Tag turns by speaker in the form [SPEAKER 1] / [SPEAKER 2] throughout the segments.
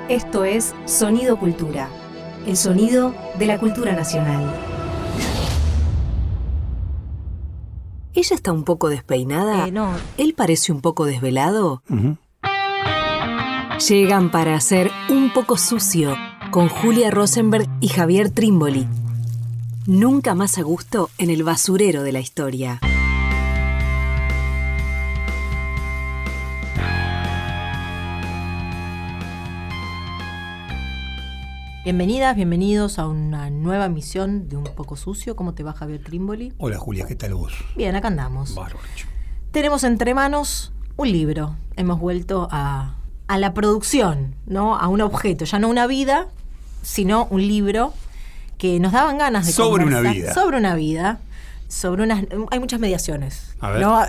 [SPEAKER 1] Esto es Sonido Cultura, el sonido de la cultura nacional.
[SPEAKER 2] ¿Ella está un poco despeinada?
[SPEAKER 3] No.
[SPEAKER 2] ¿Él parece un poco desvelado?
[SPEAKER 4] Uh-huh.
[SPEAKER 2] Llegan para hacer Un poco sucio con Julia Rosenberg y Javier Trimboli. Nunca más a gusto en el basurero de la historia.
[SPEAKER 3] Bienvenidas, bienvenidos a una nueva emisión de Un poco sucio. ¿Cómo te va, Javier Trimboli?
[SPEAKER 4] Hola, Julia, ¿qué tal vos?
[SPEAKER 3] Bien, acá andamos.
[SPEAKER 4] Bárbaro.
[SPEAKER 3] Tenemos entre manos un libro. Hemos vuelto a la producción, ¿no? A un objeto, ya no una vida, sino un libro que nos daban ganas de
[SPEAKER 4] sobre
[SPEAKER 3] conversar.
[SPEAKER 4] Una vida.
[SPEAKER 3] Sobre una vida. Hay muchas mediaciones.
[SPEAKER 4] A ver.
[SPEAKER 3] ¿No?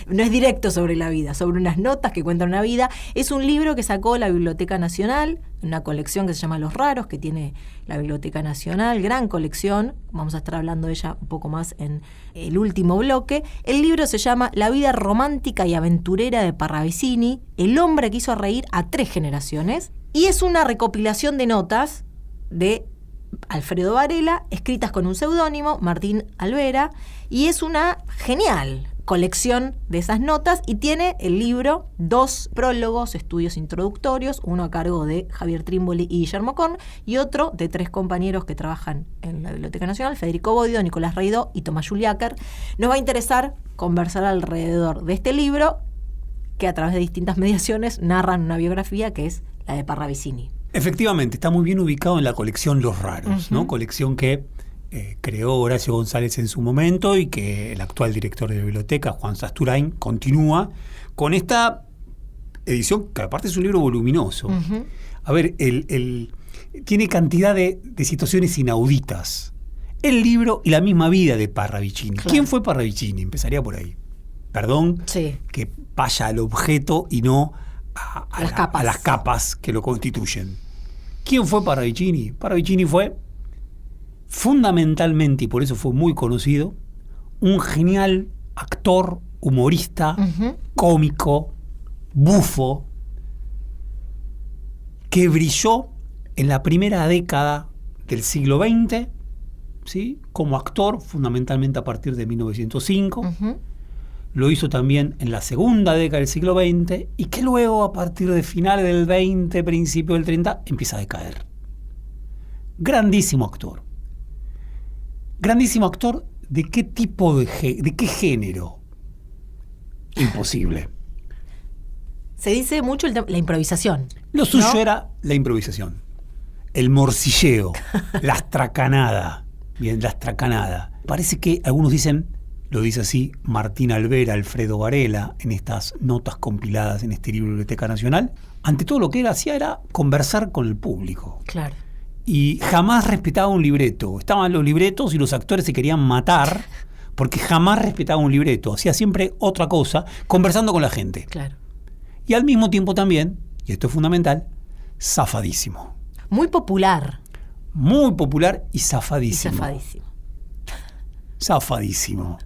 [SPEAKER 3] No es directo sobre la vida, sobre unas notas que cuentan una vida. Es un libro que sacó la Biblioteca Nacional, una colección que se llama Los Raros, que tiene la Biblioteca Nacional, gran colección. Vamos a estar hablando de ella un poco más en el último bloque. El libro se llama La vida romántica y aventurera de Parravicini, el hombre que hizo reír a 3 generaciones. Y es una recopilación de notas de Alfredo Varela, escritas con un seudónimo, Martín Alvera, y es una genial colección de esas notas, y tiene el libro 2 prólogos, estudios introductorios, uno a cargo de Javier Trimboli y Guillermo Korn, y otro de 3 compañeros que trabajan en la Biblioteca Nacional, Federico Boido, Nicolás Reidó y Tomás Juliáquer. Nos va a interesar conversar alrededor de este libro, que a través de distintas mediaciones narran una biografía que es la de Parravicini.
[SPEAKER 4] Efectivamente, está muy bien ubicado en la colección Los Raros,
[SPEAKER 3] Uh-huh.
[SPEAKER 4] ¿no? Colección que creó Horacio González en su momento y que el actual director de la biblioteca, Juan Sasturain, continúa con esta edición, que aparte es un libro voluminoso.
[SPEAKER 3] Uh-huh.
[SPEAKER 4] A ver, tiene cantidad de situaciones inauditas. El libro y la misma vida de Parravicini.
[SPEAKER 3] Claro.
[SPEAKER 4] ¿Quién fue Parravicini? Empezaría por ahí. Perdón,
[SPEAKER 3] Sí.
[SPEAKER 4] que vaya al objeto y no a las capas que lo constituyen. ¿Quién fue Parravicini? Parravicini fue fundamentalmente, y por eso fue muy conocido, un genial actor, humorista,
[SPEAKER 3] Uh-huh.
[SPEAKER 4] cómico, bufo, que brilló en la primera década del siglo XX, ¿sí? Como actor, fundamentalmente a partir de 1905.
[SPEAKER 3] Uh-huh.
[SPEAKER 4] Lo hizo también en la segunda década del siglo XX y que luego, a partir de finales del 20, principio del 30, empieza a decaer. Grandísimo actor. Grandísimo actor, ¿de qué tipo de qué género? Imposible.
[SPEAKER 3] Se dice mucho la improvisación.
[SPEAKER 4] Lo suyo
[SPEAKER 3] ¿no?
[SPEAKER 4] era la improvisación, el morcilleo, la astracanada. Bien, la astracanada. Parece que algunos dicen, lo dice así Martín Alvera, Alfredo Varela, en estas notas compiladas en este libro de Biblioteca Nacional, ante todo lo que él hacía era conversar con el público.
[SPEAKER 3] Claro.
[SPEAKER 4] Y jamás respetaba un libreto. Estaban los libretos y los actores se querían matar porque jamás respetaba un libreto. Hacía siempre otra cosa, conversando con la gente.
[SPEAKER 3] Claro.
[SPEAKER 4] Y al mismo tiempo también, y esto es fundamental, zafadísimo.
[SPEAKER 3] Muy popular.
[SPEAKER 4] Muy popular y
[SPEAKER 3] Y
[SPEAKER 4] zafadísimo.
[SPEAKER 3] zafadísimo.
[SPEAKER 4] Zafadísimo.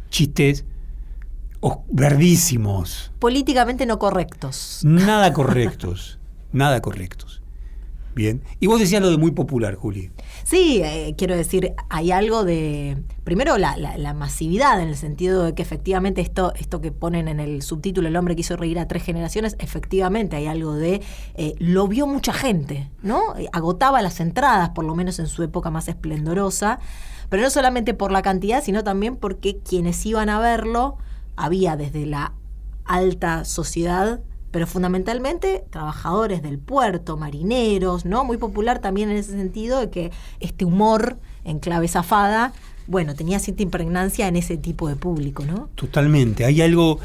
[SPEAKER 4] Chistes verdísimos.
[SPEAKER 3] Políticamente no correctos.
[SPEAKER 4] Nada correctos. Nada correctos. Bien. Y vos decías lo de muy popular, Juli.
[SPEAKER 3] Sí, quiero decir, hay algo de... Primero, la masividad, en el sentido de que efectivamente esto que ponen en el subtítulo, El hombre que hizo reír a 3 generaciones, efectivamente hay algo de... lo vio mucha gente, ¿no? Agotaba las entradas, por lo menos en su época más esplendorosa, pero no solamente por la cantidad, sino también porque quienes iban a verlo, había desde la alta sociedad, pero fundamentalmente trabajadores del puerto, marineros, ¿no? Muy popular también en ese sentido de que este humor en clave zafada, bueno, tenía cierta impregnancia en ese tipo de público, ¿no?
[SPEAKER 4] Totalmente. Hay algo...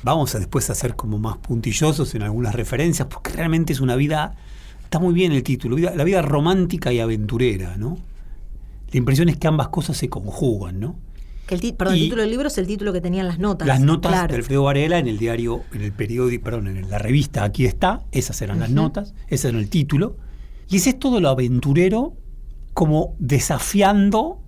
[SPEAKER 4] vamos a después a ser como más puntillosos en algunas referencias, porque realmente es una vida... Está muy bien el título, la vida romántica y aventurera, ¿no? La impresión es que ambas cosas se conjugan, ¿no?
[SPEAKER 3] Que el título del libro es el título que tenían las notas.
[SPEAKER 4] Las notas
[SPEAKER 3] claro.
[SPEAKER 4] de Alfredo Varela en el diario, en el periódico, perdón, en la revista Aquí está, esas eran las notas, ese era el título. Y ese es todo lo aventurero como desafiando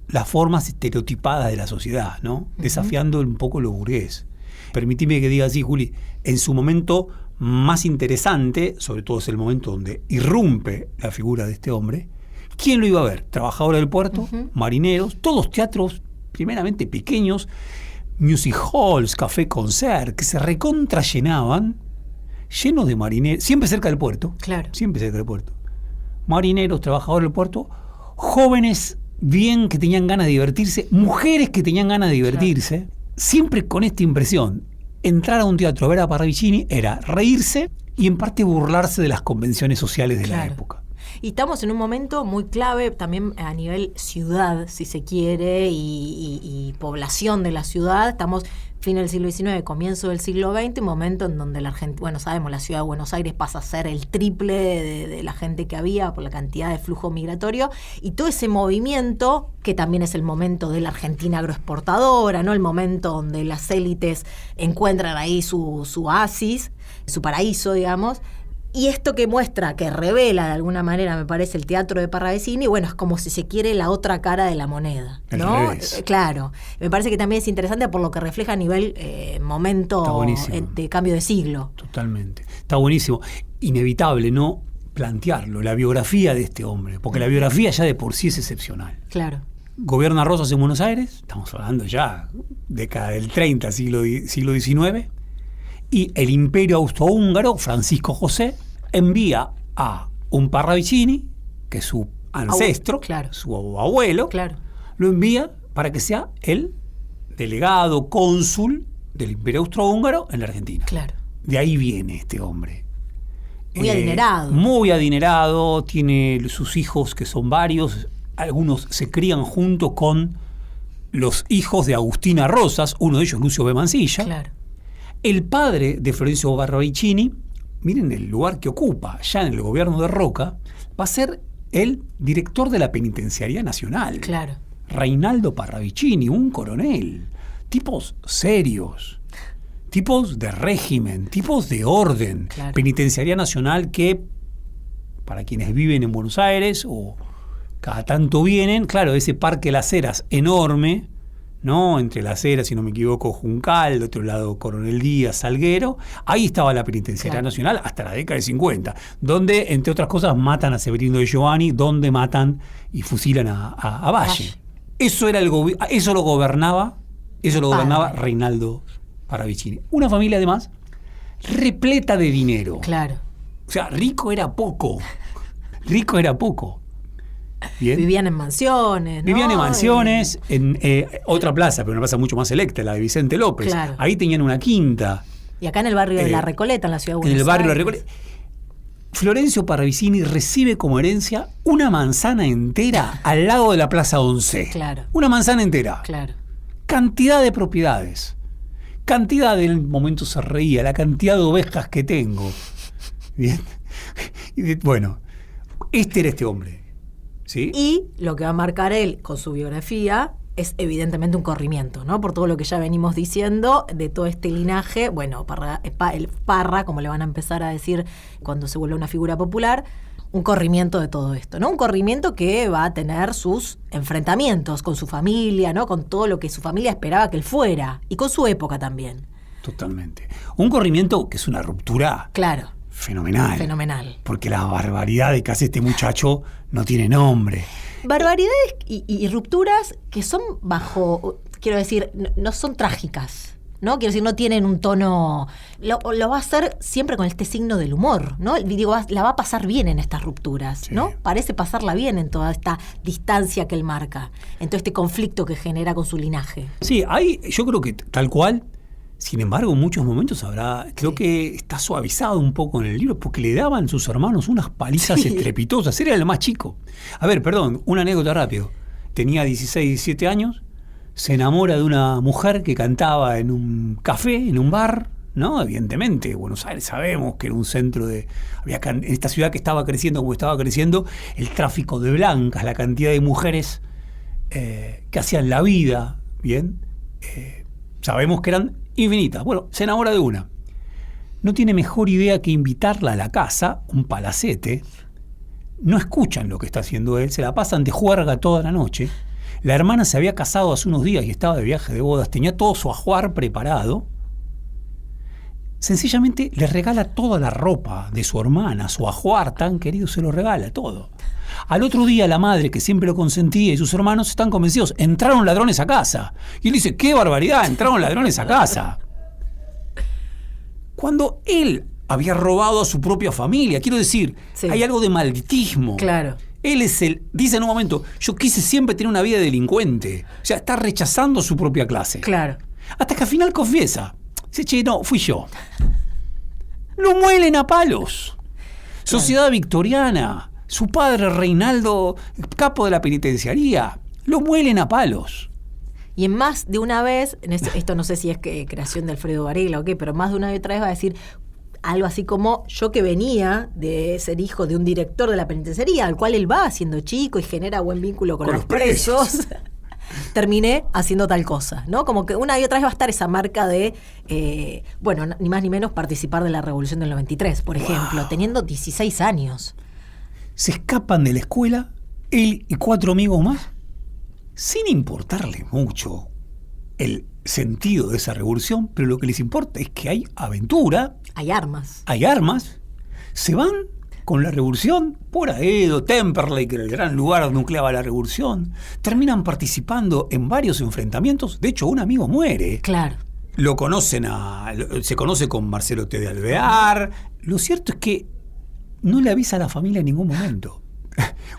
[SPEAKER 4] las formas estereotipadas de la sociedad, ¿no? Desafiando un poco lo burgués. Permitime que diga así, Juli, en su momento más interesante, sobre todo es el momento donde irrumpe la figura de este hombre. ¿Quién lo iba a ver? Trabajadores del puerto, marineros, todos teatros primeramente pequeños, music halls, café concert, que se recontra llenaban, llenos de marineros, siempre cerca del puerto.
[SPEAKER 3] Claro.
[SPEAKER 4] Siempre cerca del puerto. Marineros, trabajadores del puerto, jóvenes bien que tenían ganas de divertirse, mujeres que tenían ganas de divertirse, siempre con esta impresión. Entrar a un teatro a ver a Parravicini era reírse y en parte burlarse de las convenciones sociales de la época.
[SPEAKER 3] Y estamos en un momento muy clave también a nivel ciudad, si se quiere, y población de la ciudad. Estamos fin del siglo XIX, comienzo del siglo XX, un momento en donde la Argentina, bueno, sabemos, la ciudad de Buenos Aires pasa a ser el triple de la gente que había por la cantidad de flujo migratorio, y todo ese movimiento, que también es el momento de la Argentina agroexportadora, ¿no? El momento donde las élites encuentran ahí su oasis, su paraíso, digamos. Y esto que muestra, que revela de alguna manera, me parece, el teatro de Parravicini, bueno, es como si se quiere la otra cara de la moneda, ¿no? Claro. Me parece que también es interesante por lo que refleja a nivel momento de cambio de siglo.
[SPEAKER 4] Totalmente. Está buenísimo. Inevitable, ¿no? Plantearlo, la biografía de este hombre, porque la biografía ya de por sí es excepcional.
[SPEAKER 3] Claro.
[SPEAKER 4] Gobierna Rosas en Buenos Aires, estamos hablando ya década del 30, siglo XIX, y el Imperio Austrohúngaro, Francisco José, envía a un Parravicini, que es su ancestro, su abuelo, lo envía para que sea el delegado, cónsul del Imperio Austrohúngaro en la Argentina.
[SPEAKER 3] Claro.
[SPEAKER 4] De ahí viene este hombre.
[SPEAKER 3] Muy adinerado.
[SPEAKER 4] Muy adinerado, tiene sus hijos, que son varios, algunos se crían junto con los hijos de Agustina Rosas, uno de ellos Lucio B. Mansilla.
[SPEAKER 3] Claro.
[SPEAKER 4] El padre de Florencio Parravicini, miren el lugar que ocupa, ya en el gobierno de Roca, va a ser el director de la Penitenciaría Nacional.
[SPEAKER 3] Claro.
[SPEAKER 4] Reinaldo Parravicini, un coronel. Tipos serios, tipos de régimen, tipos de orden.
[SPEAKER 3] Claro. Penitenciaría
[SPEAKER 4] Nacional que, para quienes viven en Buenos Aires o cada tanto vienen, claro, ese Parque Las Heras enorme, ¿no? Entre Las Heras, si no me equivoco, Juncal, de otro lado Coronel Díaz, Salguero, ahí estaba la Penitenciaría Nacional hasta la década de 50, donde, entre otras cosas, matan a Severino de Giovanni, donde matan y fusilan a Valle. Eso era eso lo gobernaba Reinaldo Parravicini. Una familia, además, repleta de dinero.
[SPEAKER 3] Claro.
[SPEAKER 4] O sea, rico era poco. Bien.
[SPEAKER 3] Vivían en mansiones, ¿no?
[SPEAKER 4] Vivían en mansiones, en otra plaza, pero una plaza mucho más selecta, la de Vicente López.
[SPEAKER 3] Claro.
[SPEAKER 4] Ahí tenían una quinta.
[SPEAKER 3] Y acá en el barrio de La Recoleta, en la ciudad de Buenos Aires.
[SPEAKER 4] En el barrio de La Recoleta. Florencio Parravicini recibe como herencia una manzana entera al lado de la Plaza 11.
[SPEAKER 3] Claro.
[SPEAKER 4] Una manzana entera.
[SPEAKER 3] Claro.
[SPEAKER 4] Cantidad de propiedades. Cantidad del momento se reía, la cantidad de ovejas que tengo. Bien. Bueno, este era este hombre. ¿Sí?
[SPEAKER 3] Y lo que va a marcar él con su biografía es evidentemente un corrimiento, ¿no? Por todo lo que ya venimos diciendo de todo este linaje, bueno, el Parra, como le van a empezar a decir cuando se vuelve una figura popular, un corrimiento de todo esto, ¿no? Un corrimiento que va a tener sus enfrentamientos con su familia, ¿no? Con todo lo que su familia esperaba que él fuera y con su época también.
[SPEAKER 4] Totalmente. Un corrimiento que es una ruptura.
[SPEAKER 3] Claro.
[SPEAKER 4] Fenomenal. Porque la barbaridad de que hace este muchacho no tiene nombre.
[SPEAKER 3] Barbaridades y rupturas que son bajo, quiero decir, no son trágicas, ¿no? Quiero decir, no tienen un tono. Lo va a hacer siempre con este signo del humor, ¿no? Digo, la va a pasar bien en estas rupturas, ¿no? Parece pasarla bien en toda esta distancia que él marca, en todo este conflicto que genera con su linaje.
[SPEAKER 4] Sí, yo creo que tal cual. Sin embargo, en muchos momentos creo que está suavizado un poco en el libro, porque le daban sus hermanos unas palizas estrepitosas. Era el más chico. A ver, perdón, una anécdota rápido. Tenía 16, 17 años, se enamora de una mujer que cantaba en un café, en un bar, ¿no? Evidentemente, Buenos Aires sabemos que era un centro de... en esta ciudad que estaba creciendo como estaba creciendo, el tráfico de blancas, la cantidad de mujeres que hacían la vida, ¿bien? Sabemos que eran infinitas. Bueno, se enamora de una. No tiene mejor idea que invitarla a la casa, un palacete. No escuchan lo que está haciendo él, se la pasan de juerga toda la noche. La hermana se había casado hace unos días y estaba de viaje de bodas, tenía todo su ajuar preparado. sencillamente le regala toda la ropa de su hermana, su ajuar tan querido, se lo regala todo. Al otro día la madre, que siempre lo consentía, y sus hermanos están convencidos, entraron ladrones a casa. Y él dice, ¡qué barbaridad! Entraron ladrones a casa. Cuando él había robado a su propia familia, quiero decir,
[SPEAKER 3] Sí.
[SPEAKER 4] hay algo de malditismo.
[SPEAKER 3] Claro.
[SPEAKER 4] Él dice en un momento, yo quise siempre tener una vida delincuente. O sea, está rechazando su propia clase.
[SPEAKER 3] Claro.
[SPEAKER 4] Hasta que al final confiesa. Dice, che, no, fui yo. Lo muelen a palos. Sociedad victoriana. Su padre, Reinaldo, capo de la penitenciaría. Lo muelen a palos.
[SPEAKER 3] Y en más de una vez, esto no sé si es creación de Alfredo Varela o qué, pero más de una y otra vez va a decir algo así como, yo que venía de ser hijo de un director de la penitenciaría, al cual él va siendo chico y genera buen vínculo con los presos, terminé haciendo tal cosa, ¿no? Como que una y otra vez va a estar esa marca de, ni más ni menos participar de la Revolución del 93, por ejemplo, teniendo 16 años.
[SPEAKER 4] Se escapan de la escuela, él y 4 amigos más, sin importarle mucho el sentido de esa revolución, pero lo que les importa es que hay aventura,
[SPEAKER 3] Hay armas.
[SPEAKER 4] hay armas, se van con la revolución por Aedo, Temperley, que era el gran lugar donde nucleaba la revolución, terminan participando en varios enfrentamientos, de hecho un amigo muere.
[SPEAKER 3] Claro.
[SPEAKER 4] Se conoce con Marcelo T. de Alvear. Lo cierto es que no le avisa a la familia en ningún momento.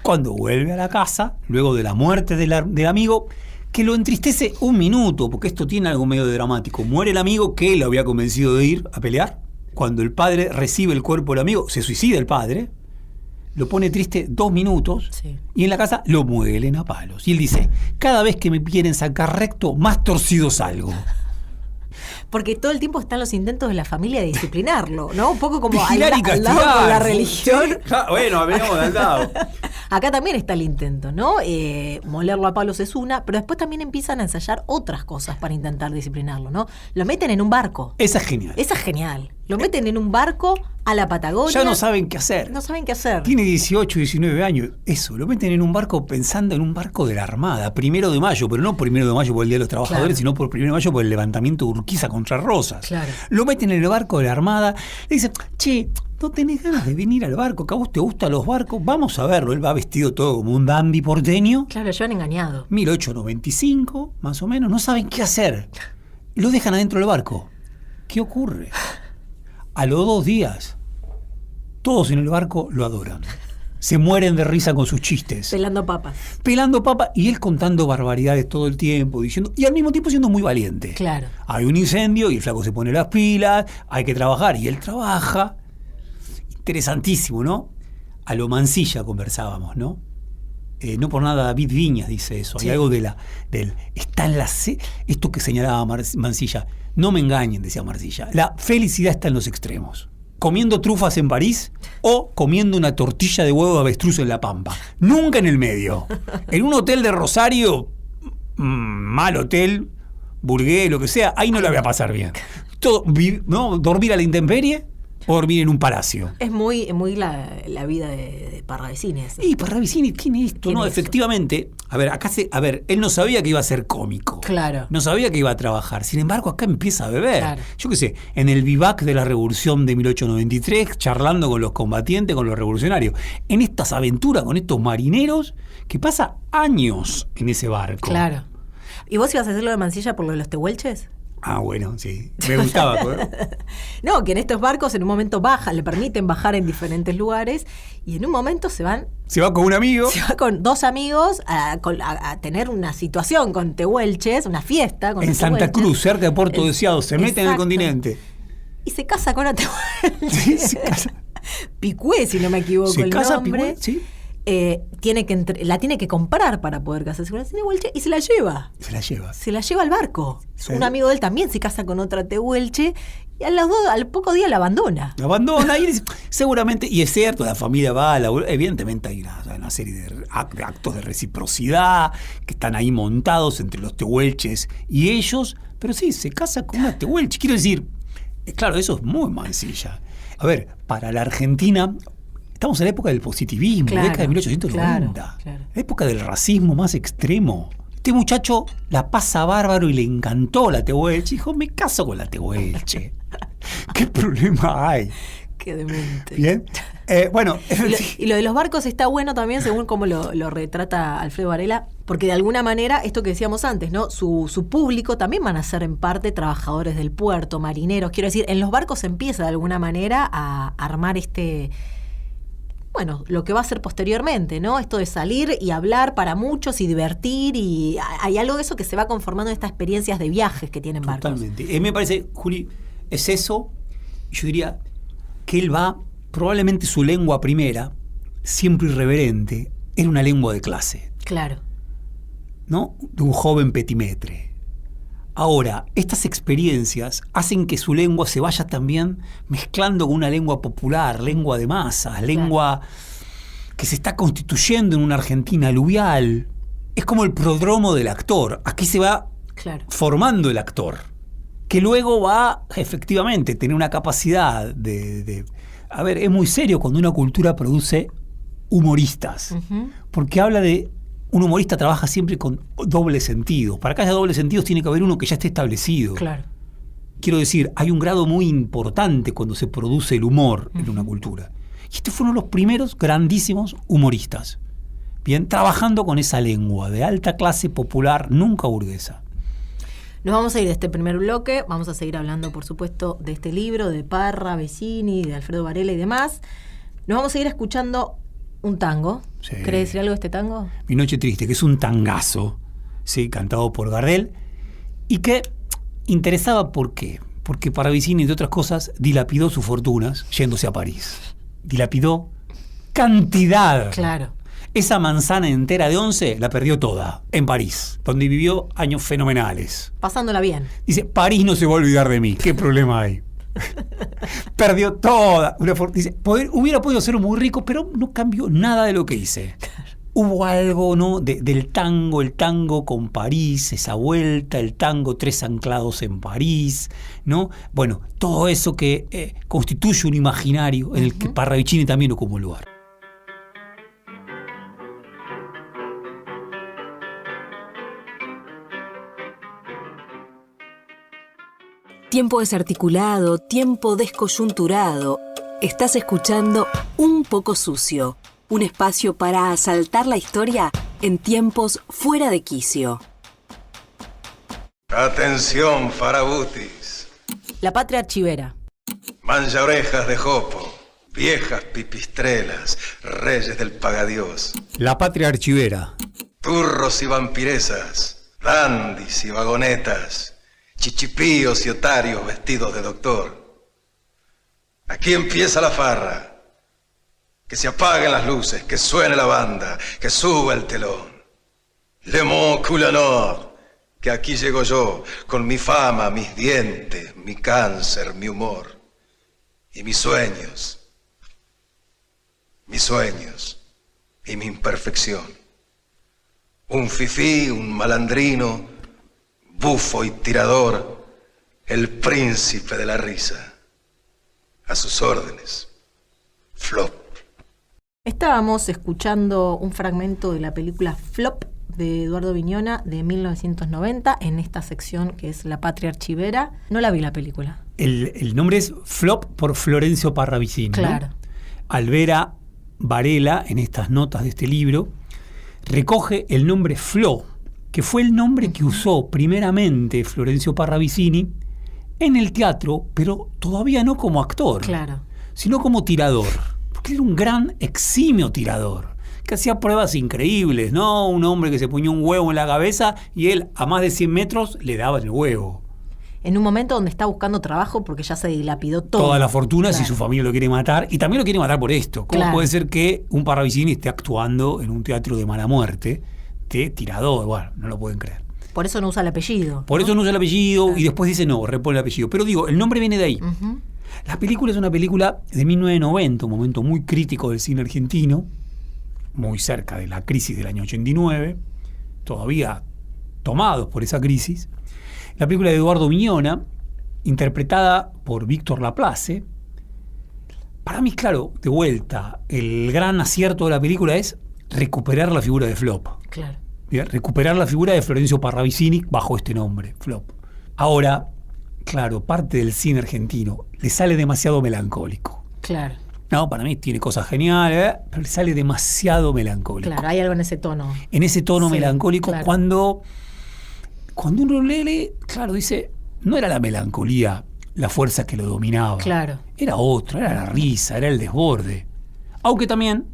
[SPEAKER 4] Cuando vuelve a la casa, luego de la muerte del amigo, que lo entristece un minuto, porque esto tiene algo medio de dramático. Muere el amigo que lo había convencido de ir a pelear. Cuando el padre recibe el cuerpo del amigo, se suicida el padre, lo pone triste 2 minutos,
[SPEAKER 3] Sí.
[SPEAKER 4] y en la casa lo muelen a palos. Y él dice, cada vez que me quieren sacar recto, más torcido salgo.
[SPEAKER 3] Porque todo el tiempo están los intentos de la familia de disciplinarlo, ¿no? Un poco como al
[SPEAKER 4] Vigilar y
[SPEAKER 3] lado con
[SPEAKER 4] castigar.
[SPEAKER 3] la religión.
[SPEAKER 4] Sí, bueno, veníamos de al lado.
[SPEAKER 3] Acá también está el intento, ¿no? Molerlo a palos es una, pero después también empiezan a ensayar otras cosas para intentar disciplinarlo, ¿no? Lo meten en un barco.
[SPEAKER 4] Esa es genial.
[SPEAKER 3] Esa es genial. Lo meten en un barco a la Patagonia.
[SPEAKER 4] Ya no saben qué hacer.
[SPEAKER 3] No saben qué hacer.
[SPEAKER 4] Tiene 18, 19 años. Eso, lo meten en un barco pensando en un barco de la Armada. 1 de mayo, pero no 1 de mayo por el Día de los Trabajadores,
[SPEAKER 3] Claro.
[SPEAKER 4] sino por 1 de mayo por el levantamiento de Urquiza contra Rosas.
[SPEAKER 3] Claro.
[SPEAKER 4] Lo meten en el barco de la Armada. Le dicen, che, ¿no tenés ganas de venir al barco? ¿Que a vos te gustan los barcos? Vamos a verlo. Él va vestido todo como un dandy porteño.
[SPEAKER 3] Claro, lo llevan engañado.
[SPEAKER 4] 1895, más o menos. No saben qué hacer. Lo dejan adentro del barco. ¿Qué ocurre? A los 2 días, todos en el barco lo adoran. Se mueren de risa con sus chistes.
[SPEAKER 3] Pelando papas.
[SPEAKER 4] Pelando papa y él contando barbaridades todo el tiempo, diciendo, y al mismo tiempo siendo muy valiente.
[SPEAKER 3] Claro.
[SPEAKER 4] Hay un incendio y el flaco se pone las pilas, hay que trabajar y él trabaja. Interesantísimo, ¿no? A lo Mansilla conversábamos, ¿no? No por nada David Viñas dice eso.
[SPEAKER 3] Sí.
[SPEAKER 4] Hay algo del está en esto que señalaba Mansilla. No me engañen, decía Mansilla. La felicidad está en los extremos. Comiendo trufas en París o comiendo una tortilla de huevo de avestruz en La Pampa. Nunca en el medio. En un hotel de Rosario, mal hotel, burgués, lo que sea, ahí no la voy a pasar bien. ¿No? Dormir a la intemperie o dormir en un palacio.
[SPEAKER 3] Es muy la vida de Parravicini.
[SPEAKER 4] Y Parravicini tiene esto,
[SPEAKER 3] Tiene
[SPEAKER 4] ¿no?
[SPEAKER 3] eso.
[SPEAKER 4] Efectivamente, él no sabía que iba a ser cómico.
[SPEAKER 3] Claro.
[SPEAKER 4] No sabía que iba a trabajar. Sin embargo, acá empieza a beber.
[SPEAKER 3] Claro.
[SPEAKER 4] Yo qué sé, en el vivac de la Revolución de 1893, charlando con los combatientes, con los revolucionarios. En estas aventuras con estos marineros, que pasa años en ese barco.
[SPEAKER 3] Claro. ¿Y vos ibas a hacer lo de Mansilla por lo de los tehuelches?
[SPEAKER 4] Ah, bueno, sí. Me gustaba.
[SPEAKER 3] No, que en estos barcos en un momento le permiten bajar en diferentes lugares y en un momento se va
[SPEAKER 4] con un amigo.
[SPEAKER 3] con 2 amigos a tener una situación con tehuelches, una fiesta con
[SPEAKER 4] En
[SPEAKER 3] los
[SPEAKER 4] Santa
[SPEAKER 3] tehuelches.
[SPEAKER 4] Cruz, cerca de Puerto Deseado. Se mete en el
[SPEAKER 3] Exacto.
[SPEAKER 4] continente.
[SPEAKER 3] Y se casa con una tehuelche.
[SPEAKER 4] Sí, se casa.
[SPEAKER 3] Picué, si no me equivoco
[SPEAKER 4] Se
[SPEAKER 3] el
[SPEAKER 4] casa
[SPEAKER 3] nombre.
[SPEAKER 4] Picué, sí.
[SPEAKER 3] La tiene que comprar para poder casarse con una tehuelche y se la lleva.
[SPEAKER 4] Se la lleva.
[SPEAKER 3] Se la lleva al barco.
[SPEAKER 4] Sí.
[SPEAKER 3] Un amigo de él también se casa con otra tehuelche y al poco día la abandona.
[SPEAKER 4] La abandona y dice, seguramente, y es cierto, la familia va, evidentemente hay una serie de actos de reciprocidad que están ahí montados entre los tehuelches y ellos, pero sí, se casa con una tehuelche. Quiero decir, claro, eso es muy Mansilla. A ver, para la Argentina, estamos en la época del positivismo,
[SPEAKER 3] Claro,
[SPEAKER 4] década de 1890,
[SPEAKER 3] claro.
[SPEAKER 4] la época del racismo más extremo. Este muchacho la pasa bárbaro y le encantó la tehuelche. Dijo, me caso con la tehuelche. ¿Qué problema hay?
[SPEAKER 3] Qué demente.
[SPEAKER 4] Bien. Bueno,
[SPEAKER 3] Y lo de los barcos está bueno también, según cómo lo retrata Alfredo Varela, porque de alguna manera, esto que decíamos antes, ¿no? Su público también van a ser en parte trabajadores del puerto, marineros. Quiero decir, en los barcos se empieza de alguna manera a armar lo que va a ser posteriormente, ¿no? Esto de salir y hablar para muchos y divertir, y hay algo de eso que se va conformando en estas experiencias de viajes que tienen barcos.
[SPEAKER 4] Totalmente. Me parece, Juli, es eso. Yo diría que él va, probablemente su lengua primera, siempre irreverente, era una lengua de clase.
[SPEAKER 3] Claro.
[SPEAKER 4] ¿No? De un joven petimetre. Ahora, estas experiencias hacen que su lengua se vaya también mezclando con una lengua popular, lengua de masas, lengua que se está constituyendo en una Argentina aluvial. Es como el prodromo del actor. Aquí se va formando el actor, que luego va efectivamente a tener una capacidad de... A ver, es muy serio cuando una cultura produce humoristas, porque habla de... Un humorista trabaja siempre con doble sentido. Para que haya doble sentido tiene que haber uno que ya esté establecido.
[SPEAKER 3] Claro.
[SPEAKER 4] Quiero decir, hay un grado muy importante cuando se produce el humor en una cultura. Y este fue uno de los primeros grandísimos humoristas. Bien, trabajando con esa lengua de alta clase popular, nunca burguesa.
[SPEAKER 3] Nos vamos a ir de este primer bloque, vamos a seguir hablando, por supuesto, de este libro, de Parra, Vecini, de Alfredo Varela y demás. Nos vamos a ir escuchando un tango.
[SPEAKER 4] Sí.
[SPEAKER 3] ¿Querés decir algo de este tango?
[SPEAKER 4] Mi noche triste, que es un tangazo, ¿sí? Cantado por Gardel, y que interesaba, ¿por qué? Porque Parravicini, entre otras cosas, dilapidó sus fortunas yéndose a París. Dilapidó cantidad.
[SPEAKER 3] Claro.
[SPEAKER 4] Esa manzana entera de 11 la perdió toda en París, donde vivió años fenomenales.
[SPEAKER 3] Pasándola bien.
[SPEAKER 4] Dice, París no se va a olvidar de mí. ¿Qué problema hay? Perdió toda. Dice, hubiera podido ser muy rico, pero no cambió nada de lo que hice. Hubo algo, ¿no? del tango, el tango con París, esa vuelta, el tango 3 anclados en París, ¿no? Bueno, todo eso que constituye un imaginario en el que Parravicini también ocupó un lugar.
[SPEAKER 2] Tiempo desarticulado, tiempo descoyunturado. Estás escuchando Un poco sucio, un espacio para asaltar la historia en tiempos fuera de quicio.
[SPEAKER 5] Atención, farabutis.
[SPEAKER 3] La patria archivera.
[SPEAKER 5] Mancha orejas de jopo, viejas pipistrelas, reyes del pagadiós.
[SPEAKER 4] La patria archivera.
[SPEAKER 5] Turros y vampiresas, dandis y vagonetas, chichipíos y otarios vestidos de doctor. Aquí empieza la farra. Que se apaguen las luces, que suene la banda, que suba el telón. Le Mont Coulanor, que aquí llego yo, con mi fama, mis dientes, mi cáncer, mi humor y mis sueños y mi imperfección. Un fifí, un malandrino, bufo y tirador, el príncipe de la risa. A sus órdenes, Flop.
[SPEAKER 3] Estábamos escuchando un fragmento de la película Flop de Eduardo Viñona de 1990 en esta sección que es La patria archivera. No la vi la película.
[SPEAKER 4] El nombre es Flop por Florencio Parravicini.
[SPEAKER 3] Claro.
[SPEAKER 4] ¿No? Alvera Varela, en estas notas de este libro, recoge el nombre Flo, que fue el nombre que usó primeramente Florencio Parravicini en el teatro, pero todavía no como actor,
[SPEAKER 3] Claro.
[SPEAKER 4] sino como tirador, porque era un gran eximio tirador, que hacía pruebas increíbles, ¿no? Un hombre que se ponía un huevo en la cabeza y él a más de 100 metros le daba el huevo.
[SPEAKER 3] En un momento donde está buscando trabajo porque ya se dilapidó todo.
[SPEAKER 4] Toda la fortuna,
[SPEAKER 3] Claro.
[SPEAKER 4] si su familia lo quiere matar, y también lo quiere matar por esto. ¿Cómo
[SPEAKER 3] Claro.
[SPEAKER 4] puede ser que un Parravicini esté actuando en un teatro de mala muerte, de tirador? Bueno, no lo pueden creer.
[SPEAKER 3] Por eso no usa el apellido.
[SPEAKER 4] Por eso no usa el apellido y después dice no, repone el apellido. Pero digo, el nombre viene de ahí.
[SPEAKER 3] Ujú.
[SPEAKER 4] La película es una película de 1990, un momento muy crítico del cine argentino, muy cerca de la crisis del año 89, todavía tomados por esa crisis. La película de Eduardo Viñona, interpretada por Víctor Laplace. Para mí, claro, de vuelta, el gran acierto de la película es recuperar la figura de Flop.
[SPEAKER 3] Claro.
[SPEAKER 4] Recuperar la figura de Florencio Parravicini bajo este nombre, Flop. Ahora, claro, parte del cine argentino. Le sale demasiado melancólico.
[SPEAKER 3] Claro.
[SPEAKER 4] No, para mí tiene cosas geniales, pero le sale demasiado melancólico.
[SPEAKER 3] Claro, hay algo en ese tono.
[SPEAKER 4] En ese tono
[SPEAKER 3] Sí,
[SPEAKER 4] melancólico,
[SPEAKER 3] claro.
[SPEAKER 4] cuando uno lee, claro, dice, no era la melancolía la fuerza que lo dominaba.
[SPEAKER 3] Claro.
[SPEAKER 4] Era otra, era la risa, era el desborde. Aunque también,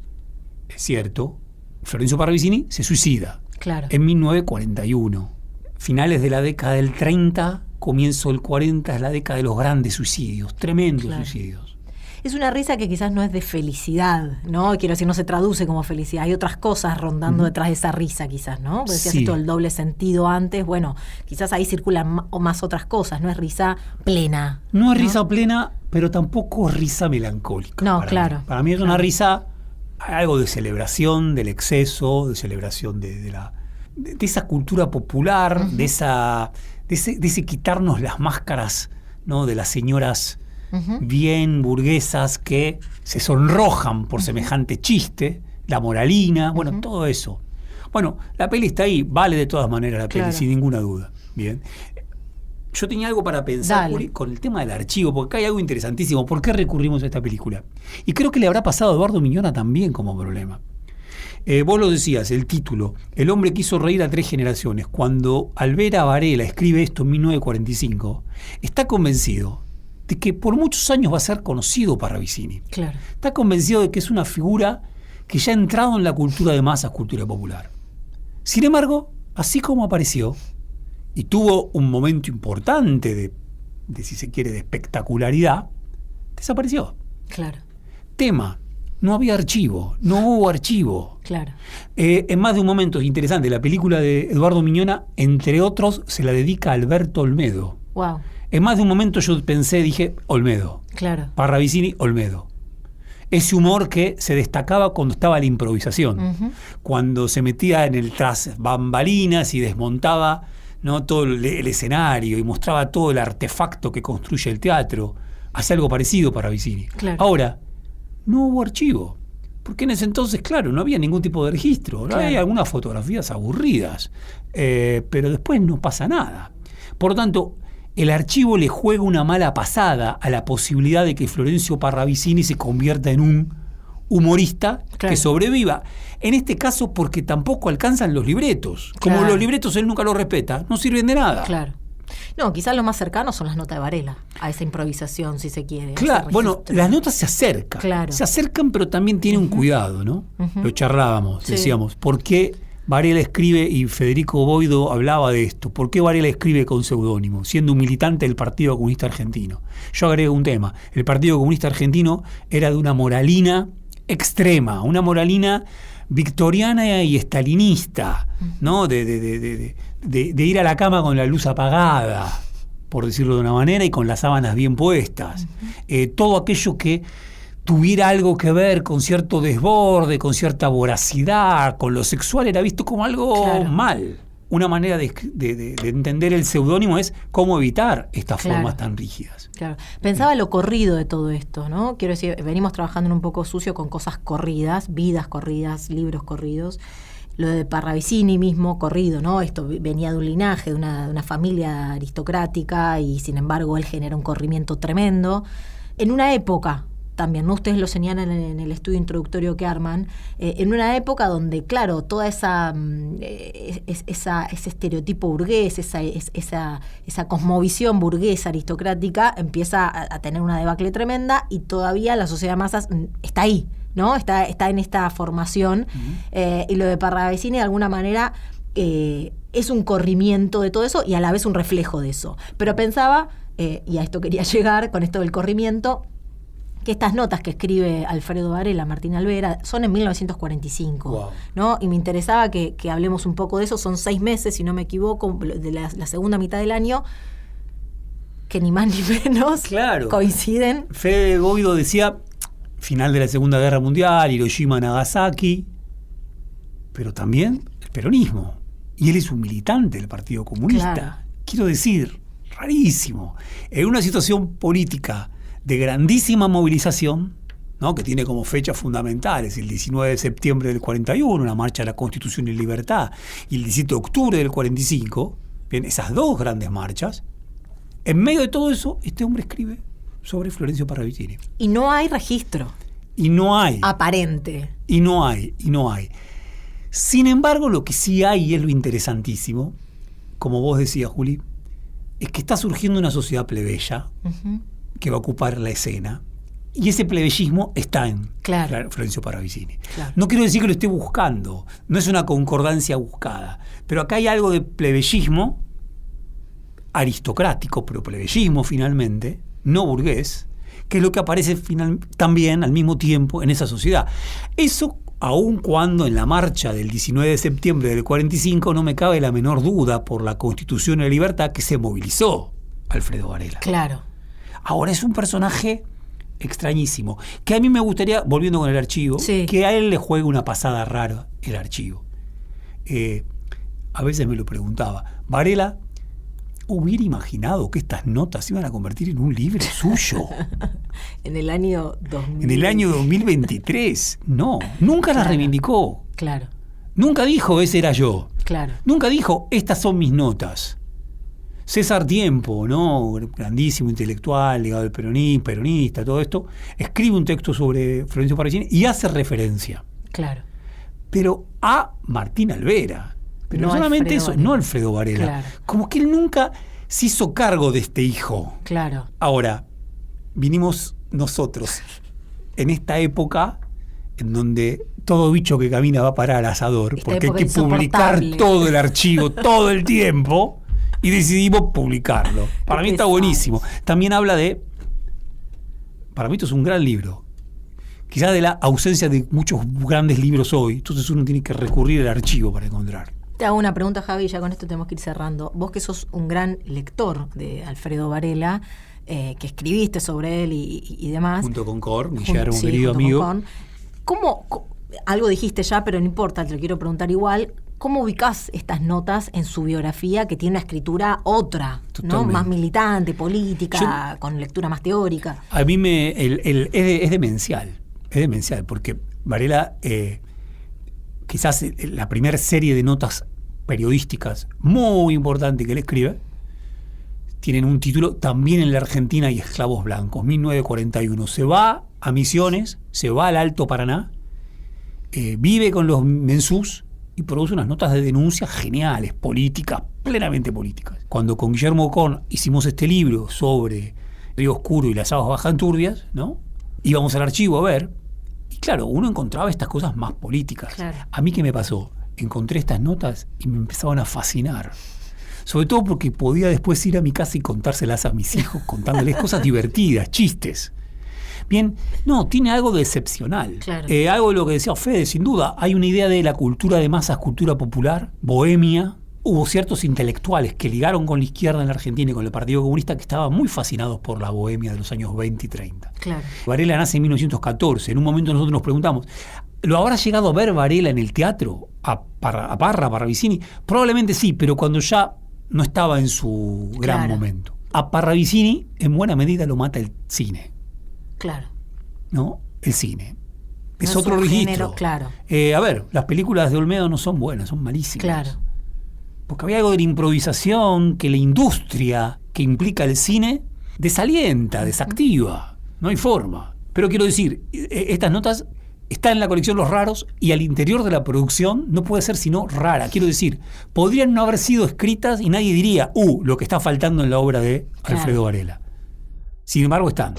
[SPEAKER 4] es cierto, Florencio Parravicini se suicida
[SPEAKER 3] Claro.
[SPEAKER 4] en 1941. Finales de la década del 30, comienzo del 40, es la década de los grandes suicidios, tremendos
[SPEAKER 3] Claro.
[SPEAKER 4] suicidios.
[SPEAKER 3] Es una risa que quizás no es de felicidad, ¿no? Quiero decir, no se traduce como felicidad. Hay otras cosas rondando detrás de esa risa, quizás, ¿no? Porque decías
[SPEAKER 4] Sí.
[SPEAKER 3] esto del doble sentido antes. Bueno, quizás ahí circulan más otras cosas. No es risa plena.
[SPEAKER 4] No es risa plena, pero tampoco es risa melancólica.
[SPEAKER 3] No,
[SPEAKER 4] para
[SPEAKER 3] claro.
[SPEAKER 4] mí. Para mí es una risa, algo de celebración del exceso, de celebración de esa cultura popular, de ese quitarnos las máscaras, ¿no? De las señoras bien burguesas que se sonrojan por semejante chiste, la moralina, bueno, todo eso. Bueno, la peli está ahí, vale de todas maneras la peli,
[SPEAKER 3] Claro.
[SPEAKER 4] sin ninguna duda. Bien. Yo tenía algo para pensar,
[SPEAKER 3] Dale.
[SPEAKER 4] Juli, con el tema del archivo, porque acá hay algo interesantísimo. ¿Por qué recurrimos a esta película? Y creo que le habrá pasado a Eduardo Miñona también como problema. Vos lo decías, el título, El hombre que hizo reír a 3 generaciones. Cuando Alvera Varela escribe esto en 1945, está convencido de que por muchos años va a ser conocido Parravicini.
[SPEAKER 3] Claro.
[SPEAKER 4] Está convencido de que es una figura que ya ha entrado en la cultura de masas, cultura popular. Sin embargo, así como apareció, y tuvo un momento importante de, si se quiere, de espectacularidad, desapareció.
[SPEAKER 3] Claro.
[SPEAKER 4] Tema, no había archivo, no hubo archivo.
[SPEAKER 3] Claro.
[SPEAKER 4] En más de un momento interesante, la película de Eduardo Miñona, entre otros, se la dedica a Alberto Olmedo.
[SPEAKER 3] Wow.
[SPEAKER 4] En más de un momento yo pensé, dije, Olmedo.
[SPEAKER 3] Claro.
[SPEAKER 4] Parravicini, Olmedo. Ese humor que se destacaba cuando estaba la improvisación, cuando se metía en el tras bambalinas y desmontaba, ¿no? todo el escenario y mostraba todo el artefacto que construye el teatro. Hace algo parecido Parravicini.
[SPEAKER 3] Claro.
[SPEAKER 4] Ahora, no hubo archivo, porque en ese entonces, claro, no había ningún tipo de registro. ¿No?
[SPEAKER 3] Claro.
[SPEAKER 4] Hay algunas fotografías aburridas, pero después no pasa nada. Por lo tanto, el archivo le juega una mala pasada a la posibilidad de que Florencio Parravicini se convierta en un humorista
[SPEAKER 3] Claro.
[SPEAKER 4] que sobreviva. En este caso, porque tampoco alcanzan los libretos. Como
[SPEAKER 3] Claro.
[SPEAKER 4] los libretos él nunca los respeta, no sirven de nada.
[SPEAKER 3] Claro. No, quizás lo más cercano son las notas de Varela, a esa improvisación, si se quiere.
[SPEAKER 4] Claro,
[SPEAKER 3] ese
[SPEAKER 4] bueno,
[SPEAKER 3] registro.
[SPEAKER 4] las notas se acercan.
[SPEAKER 3] Claro.
[SPEAKER 4] Se acercan, pero también tiene un cuidado, ¿no? Lo charlábamos,
[SPEAKER 3] Sí.
[SPEAKER 4] decíamos, ¿por qué Varela escribe, y Federico Boido hablaba de esto, ¿por qué Varela escribe con seudónimo, siendo un militante del Partido Comunista Argentino? Yo agrego un tema, el Partido Comunista Argentino era de una moralina extrema, una moralina victoriana y estalinista, ¿no? De ir a la cama con la luz apagada, por decirlo de una manera, y con las sábanas bien puestas. Todo aquello que tuviera algo que ver con cierto desborde, con cierta voracidad, con lo sexual, era visto como algo
[SPEAKER 3] Claro.
[SPEAKER 4] mal. Una manera de entender el seudónimo es cómo evitar estas
[SPEAKER 3] Claro.
[SPEAKER 4] formas tan rígidas.
[SPEAKER 3] Claro. Pensaba lo corrido de todo esto, ¿no? Quiero decir, venimos trabajando en Un poco sucio con cosas corridas, vidas corridas, libros corridos. Lo de Parravicini mismo, corrido, ¿no? Esto venía de un linaje, de una familia aristocrática y sin embargo él genera un corrimiento tremendo. En una época también, ¿no? Ustedes lo señalan en el estudio introductorio que arman, en una época donde, claro, toda ese estereotipo burgués, esa cosmovisión burguesa aristocrática empieza a tener una debacle tremenda y todavía la sociedad de masas está ahí, ¿no? Está en esta formación. Y lo de Parravicini de alguna manera es un corrimiento de todo eso y a la vez un reflejo de eso. Pero pensaba, y a esto quería llegar con esto del corrimiento, que estas notas que escribe Alfredo Varela, Martín Alvera, son en 1945,
[SPEAKER 4] Wow.
[SPEAKER 3] ¿no? Y me interesaba que hablemos un poco de eso. Son 6 meses, si no me equivoco, de la segunda mitad del año, que ni más ni menos
[SPEAKER 4] Claro.
[SPEAKER 3] coinciden.
[SPEAKER 4] Fede Boido decía, final de la Segunda Guerra Mundial, Hiroshima, Nagasaki, pero también el peronismo. Y él es un militante del Partido Comunista.
[SPEAKER 3] Claro.
[SPEAKER 4] Quiero decir, rarísimo. En una situación política de grandísima movilización, ¿no? Que tiene como fechas fundamentales el 19 de septiembre del 41, la marcha de la Constitución y Libertad, y el 17 de octubre del 45, bien, esas dos grandes marchas, En medio de todo eso, este hombre escribe sobre Florencio Parravicini.
[SPEAKER 3] Y no hay registro.
[SPEAKER 4] Y no hay.
[SPEAKER 3] Aparente.
[SPEAKER 4] Y no hay. Sin embargo, lo que sí hay, y es lo interesantísimo, como vos decías, Juli, es que está surgiendo una sociedad plebeya que va a ocupar la escena. Y ese plebeyismo está en Florencio Parravicini. Claro. No quiero decir que lo esté buscando, no es una concordancia buscada, pero acá hay algo de plebeyismo aristocrático, pero plebeyismo finalmente, no burgués, que es lo que aparece también al mismo tiempo en esa sociedad. Eso, aun cuando en la marcha del 19 de septiembre del 45 no me cabe la menor duda por la Constitución y la libertad que se movilizó Alfredo Varela.
[SPEAKER 3] Claro.
[SPEAKER 4] Ahora es un personaje extrañísimo, que a mí me gustaría, volviendo con el archivo, que a él le juegue una pasada rara el archivo. A veces me lo preguntaba, Varela hubiera imaginado que estas notas se iban a convertir en un libro suyo.
[SPEAKER 3] En el año 2000.
[SPEAKER 4] En el año 2023. No, nunca las reivindicó.
[SPEAKER 3] Claro.
[SPEAKER 4] Nunca dijo, ese era yo.
[SPEAKER 3] Claro.
[SPEAKER 4] Nunca dijo, estas son mis notas. César Tiempo, ¿no? Grandísimo intelectual, ligado al peronista, todo esto, escribe un texto sobre Florencio Parravicini y hace referencia.
[SPEAKER 3] Claro.
[SPEAKER 4] Pero a Martín Alvera. Pero
[SPEAKER 3] no
[SPEAKER 4] solamente
[SPEAKER 3] Alfredo
[SPEAKER 4] eso,
[SPEAKER 3] Varela.
[SPEAKER 4] no Alfredo Varela.
[SPEAKER 3] Claro.
[SPEAKER 4] Como que él nunca se hizo cargo de este hijo.
[SPEAKER 3] Claro.
[SPEAKER 4] Ahora, vinimos nosotros en esta época en donde todo bicho que camina va a parar al asador,
[SPEAKER 3] Esta
[SPEAKER 4] porque hay
[SPEAKER 3] época
[SPEAKER 4] que publicar
[SPEAKER 3] insoportable.
[SPEAKER 4] todo el archivo todo el tiempo, y decidimos publicarlo. Para mí está
[SPEAKER 3] pesados.
[SPEAKER 4] buenísimo. También habla de... Para mí esto es un gran libro. Quizás de la ausencia de muchos grandes libros hoy, entonces uno tiene que recurrir al archivo para encontrar.
[SPEAKER 3] Te hago una pregunta, Javi, ya con esto tenemos que ir cerrando. Vos que sos un gran lector de Alfredo Varela, que escribiste sobre él y demás.
[SPEAKER 4] Junto con Korn, Guillermo,
[SPEAKER 3] sí,
[SPEAKER 4] querido
[SPEAKER 3] junto con
[SPEAKER 4] amigo.
[SPEAKER 3] Korn. Algo dijiste ya, pero no importa, te lo quiero preguntar igual. ¿Cómo ubicás estas notas en su biografía, que tiene una escritura otra, ¿no? Más militante, política, con lectura más teórica?
[SPEAKER 4] A mí es demencial. Es demencial, porque Varela, quizás la primera serie de notas periodísticas muy importante que él escribe, tienen un título también en la Argentina y esclavos blancos, 1941. Se va a Misiones, se va al Alto Paraná, vive con los mensús y produce unas notas de denuncia geniales, políticas, plenamente políticas. Cuando con Guillermo Korn hicimos este libro sobre Río Oscuro y las aguas bajan turbias, ¿no? Íbamos al archivo a ver, y claro, uno encontraba estas cosas más políticas.
[SPEAKER 3] Claro.
[SPEAKER 4] A mí, ¿qué me pasó? Encontré estas notas y me empezaban a fascinar. Sobre todo porque podía después ir a mi casa y contárselas a mis hijos, contándoles cosas divertidas, chistes. Bien, no, tiene algo de excepcional.
[SPEAKER 3] Claro.
[SPEAKER 4] Algo de lo que decía Fede, sin duda. Hay una idea de la cultura de masas, cultura popular, bohemia. Hubo ciertos intelectuales que ligaron con la izquierda en la Argentina y con el Partido Comunista que estaban muy fascinados por la bohemia de los años 20 y 30.
[SPEAKER 3] Claro.
[SPEAKER 4] Varela nace en 1914. En un momento nosotros nos preguntamos, ¿lo habrá llegado a ver Varela en el teatro? ¿A Parravicini? Probablemente sí, pero cuando ya no estaba en su gran momento. A Parravicini, en buena medida, lo mata el cine.
[SPEAKER 3] Claro.
[SPEAKER 4] ¿No? El cine. Es
[SPEAKER 3] No
[SPEAKER 4] otro
[SPEAKER 3] un
[SPEAKER 4] registro.
[SPEAKER 3] género, claro.
[SPEAKER 4] A ver, las películas de Olmedo no son buenas, son malísimas.
[SPEAKER 3] Claro.
[SPEAKER 4] Porque había algo de la improvisación que la industria que implica el cine desalienta, desactiva. No hay forma. Pero quiero decir, estas notas están en la colección Los Raros y al interior de la producción no puede ser sino rara. Quiero decir, podrían no haber sido escritas y nadie diría, lo que está faltando en la obra de Alfredo Varela. Sin embargo, están.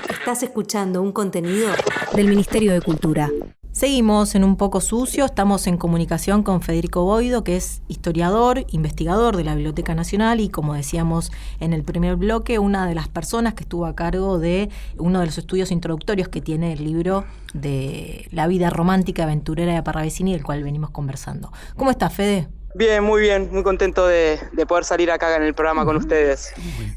[SPEAKER 2] Estás escuchando un contenido
[SPEAKER 1] Del Ministerio de Cultura.
[SPEAKER 3] Seguimos en Un Poco Sucio, estamos en comunicación con Federico Boido, que es historiador, investigador de la Biblioteca Nacional y, como decíamos en el primer bloque, una de las personas que estuvo a cargo de uno de los estudios introductorios que tiene el libro de la vida romántica aventurera de Parravicini, del cual venimos conversando. ¿Cómo estás, Fede?
[SPEAKER 6] Bien, muy contento de poder salir acá en el programa con ustedes.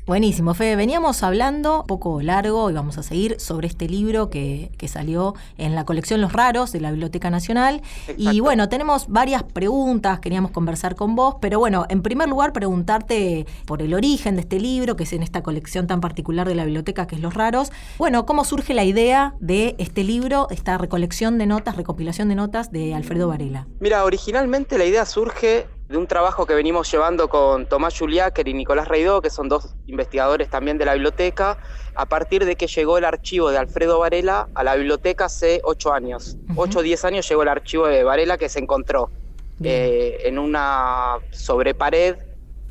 [SPEAKER 3] Buenísimo, Fede. Veníamos hablando un poco largo y vamos a seguir sobre este libro que salió en la colección Los Raros de la Biblioteca Nacional.
[SPEAKER 6] Exacto.
[SPEAKER 3] Y bueno, tenemos varias preguntas, queríamos conversar con vos, pero bueno, en primer lugar preguntarte por el origen de este libro, que es en esta colección tan particular de la biblioteca que es Los Raros. Bueno, ¿cómo surge la idea de este libro, esta recolección de notas, recopilación de notas de Alfredo Varela?
[SPEAKER 6] Mira, originalmente la idea surge un trabajo que venimos llevando con Tomás Juliáquer y Nicolás Reidó, que son dos investigadores también de la biblioteca, a partir de que llegó el archivo de Alfredo Varela a la biblioteca hace 8 años. 8 o 10 años llegó el archivo de Varela, que se encontró en una sobrepared,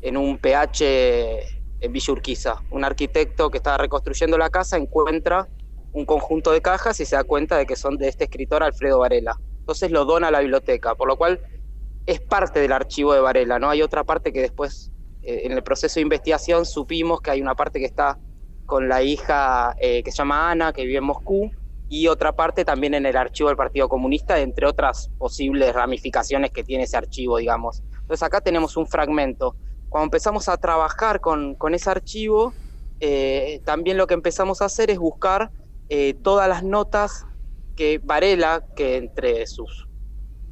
[SPEAKER 6] en un PH en Villa Urquiza. Un arquitecto que estaba reconstruyendo la casa encuentra un conjunto de cajas y se da cuenta de que son de este escritor Alfredo Varela. Entonces lo dona a la biblioteca, por lo cual es parte del archivo de Varela, ¿no? Hay otra parte que después, en el proceso de investigación, supimos que hay una parte que está con la hija que se llama Ana, que vive en Moscú, y otra parte también en el archivo del Partido Comunista, entre otras posibles ramificaciones que tiene ese archivo, digamos. Entonces acá tenemos un fragmento. Cuando empezamos a trabajar con ese archivo, también lo que empezamos a hacer es buscar todas las notas que Varela, que entre sus